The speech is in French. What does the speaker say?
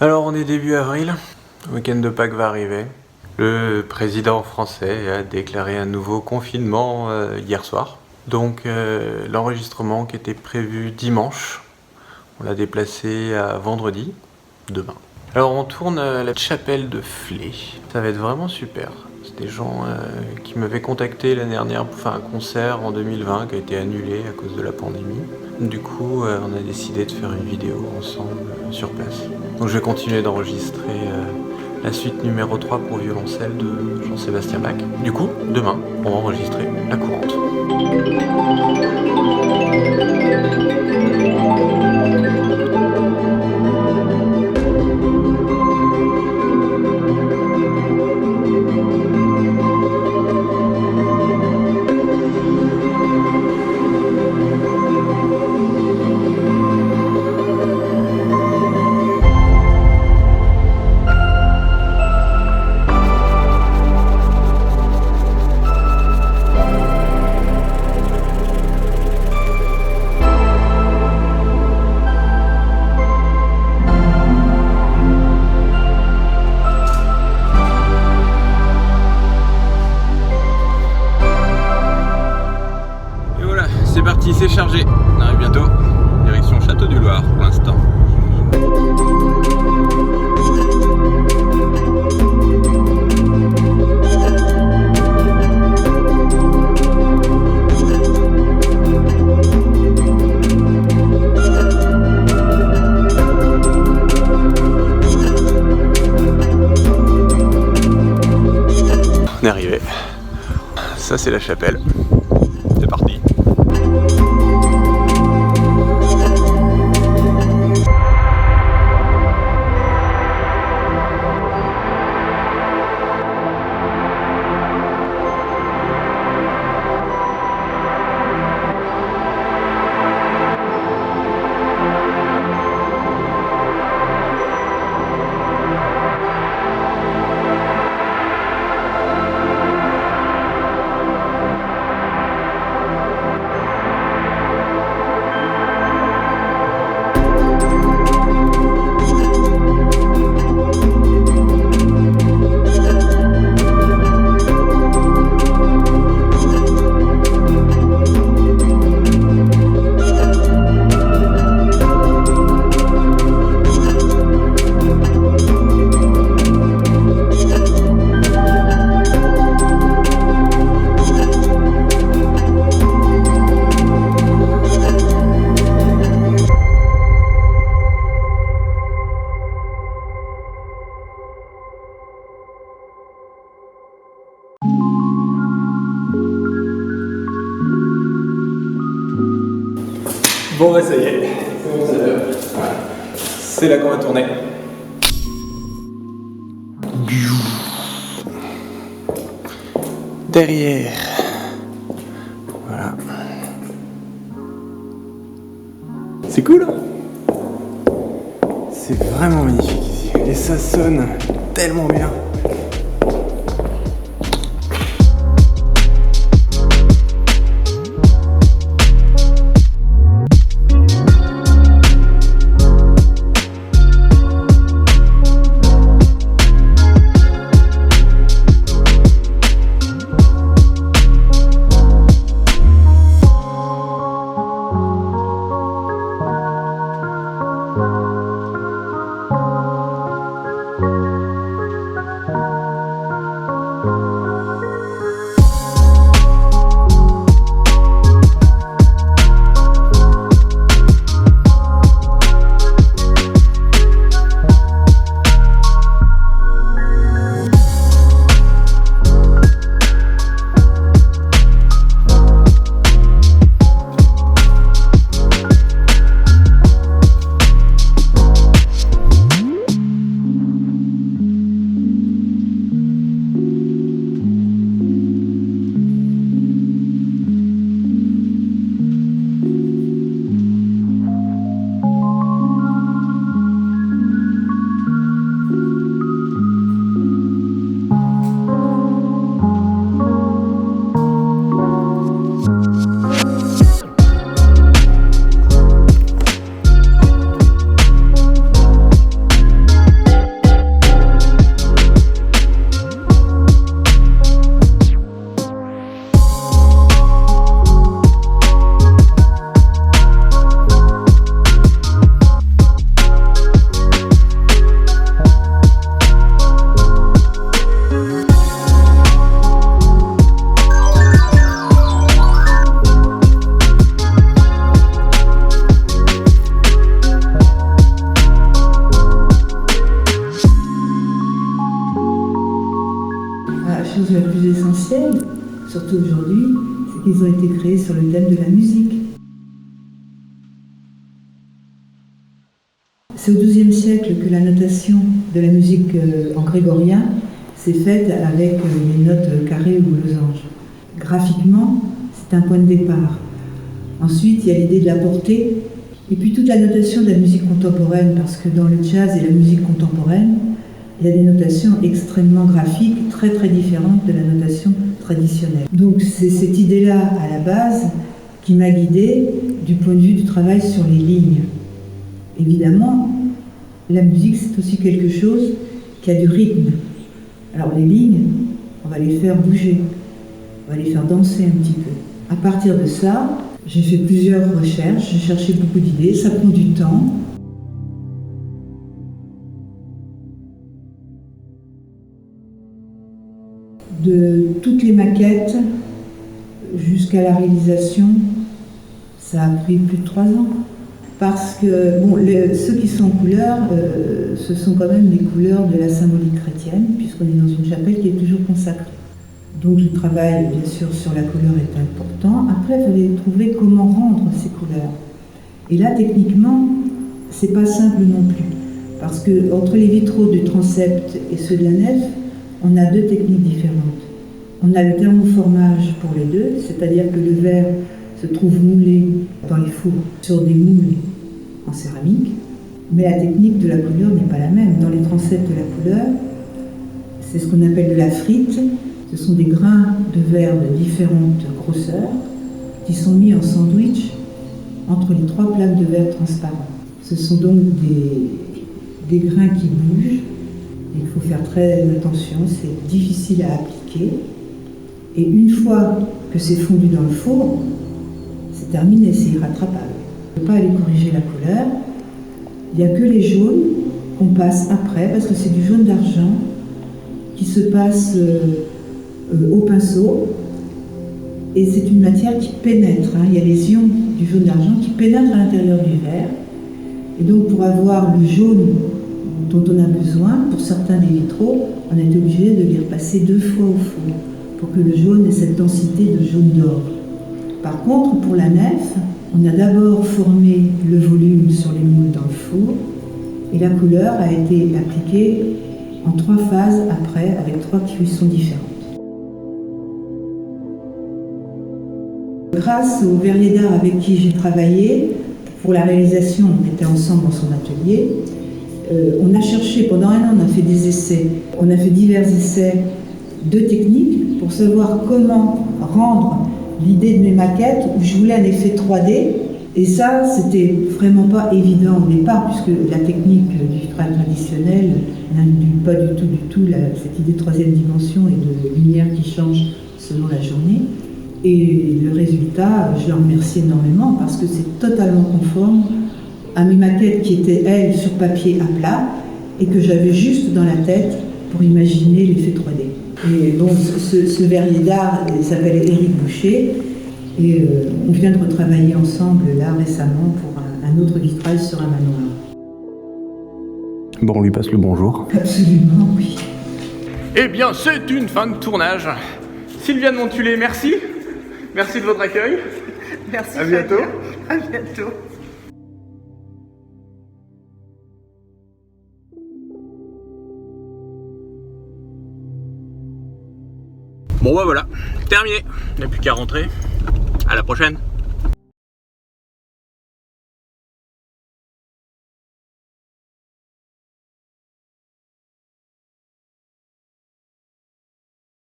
Alors on est début avril, le week-end de Pâques va arriver. Le président français a déclaré un nouveau confinement hier soir. Donc l'enregistrement qui était prévu dimanche, on l'a déplacé à vendredi, demain. Alors on tourne à la chapelle de Flé, ça va être vraiment super. C'est des gens qui m'avaient contacté l'année dernière pour faire un concert en 2020 qui a été annulé à cause de la pandémie. Du coup on a décidé de faire une vidéo ensemble sur place. Donc je vais continuer d'enregistrer la suite numéro 3 pour violoncelle de Jean-Sébastien Bach. Du coup, demain, on va enregistrer la courante. C'est parti, c'est chargé. On arrive bientôt. Direction Château du Loir pour l'instant. On est arrivé. Ça c'est la chapelle. C'est parti. Bon bah ça y est, c'est là qu'on va tourner. Derrière. Voilà. C'est cool hein. C'est vraiment magnifique ici. Et ça sonne tellement bien. surtout aujourd'hui, c'est qu'ils ont été créés sur le thème de la musique. C'est au XIIe siècle que la notation de la musique en grégorien s'est faite avec les notes carrées ou losanges. Graphiquement, c'est un point de départ. Ensuite, il y a l'idée de la portée, et puis toute la notation de la musique contemporaine, parce que dans le jazz et la musique contemporaine, il y a des notations extrêmement graphiques, très très différentes de la notation traditionnelle. Donc c'est cette idée-là, à la base, qui m'a guidée du point de vue du travail sur les lignes. Évidemment, la musique, c'est aussi quelque chose qui a du rythme. Alors les lignes, on va les faire bouger, on va les faire danser un petit peu. À partir de ça, j'ai fait plusieurs recherches, j'ai cherché beaucoup d'idées, ça prend du temps. De toutes les maquettes jusqu'à la réalisation, ça a pris plus de 3 ans. Parce que bon, ceux qui sont en couleur, ce sont quand même les couleurs de la symbolique chrétienne, puisqu'on est dans une chapelle qui est toujours consacrée. Donc le travail, bien sûr, sur la couleur est important. Après, il fallait trouver comment rendre ces couleurs. Et là, techniquement, c'est pas simple non plus. Parce que entre les vitraux du transept et ceux de la nef, on a 2 techniques différentes. On a le thermoformage pour les deux, c'est-à-dire que le verre se trouve moulé dans les fours sur des moules en céramique, mais la technique de la couleur n'est pas la même. Dans les transepts de la couleur, c'est ce qu'on appelle de la frite. Ce sont des grains de verre de différentes grosseurs qui sont mis en sandwich entre les 3 plaques de verre transparents. Ce sont donc des grains qui bougent. Il faut faire très attention, c'est difficile à appliquer. Et une fois que c'est fondu dans le four, c'est terminé, c'est irrattrapable. On ne peut pas aller corriger la couleur. Il n'y a que les jaunes qu'on passe après, parce que c'est du jaune d'argent qui se passe au pinceau. Et c'est une matière qui pénètre. Il y a les ions du jaune d'argent qui pénètrent à l'intérieur du verre. Et donc pour avoir le jaune dont on a besoin, pour certains des vitraux, on a été obligé de les repasser 2 fois au four pour que le jaune ait cette densité de jaune d'or. Par contre, pour la nef, on a d'abord formé le volume sur les moules dans le four et la couleur a été appliquée en 3 phases après, avec 3 cuissons différentes. Grâce au verrier d'art avec qui j'ai travaillé, pour la réalisation, on était ensemble dans son atelier, on a cherché, pendant 1 an, on a fait des essais. On a fait divers essais de techniques pour savoir comment rendre l'idée de mes maquettes où je voulais un effet 3D. Et ça, c'était vraiment pas évident au départ, puisque la technique du vitrail traditionnel n'induit pas du tout cette idée de 3e dimension et de lumière qui change selon la journée. Et le résultat, je le remercie énormément parce que c'est totalement conforme à mes maquettes qui étaient, elles, sur papier à plat et que j'avais juste dans la tête pour imaginer l'effet 3D. Et bon, ce verrier d'art s'appelle Éric Boucher et on vient de retravailler ensemble là récemment pour un autre vitrail sur un manoir. Bon, on lui passe le bonjour. Absolument, oui. Eh bien, c'est une fin de tournage. Sylviane Montulé, merci. Merci de votre accueil. Merci. À bientôt. À bientôt. Bon bah voilà, terminé. Il n'y a plus qu'à rentrer. À la prochaine.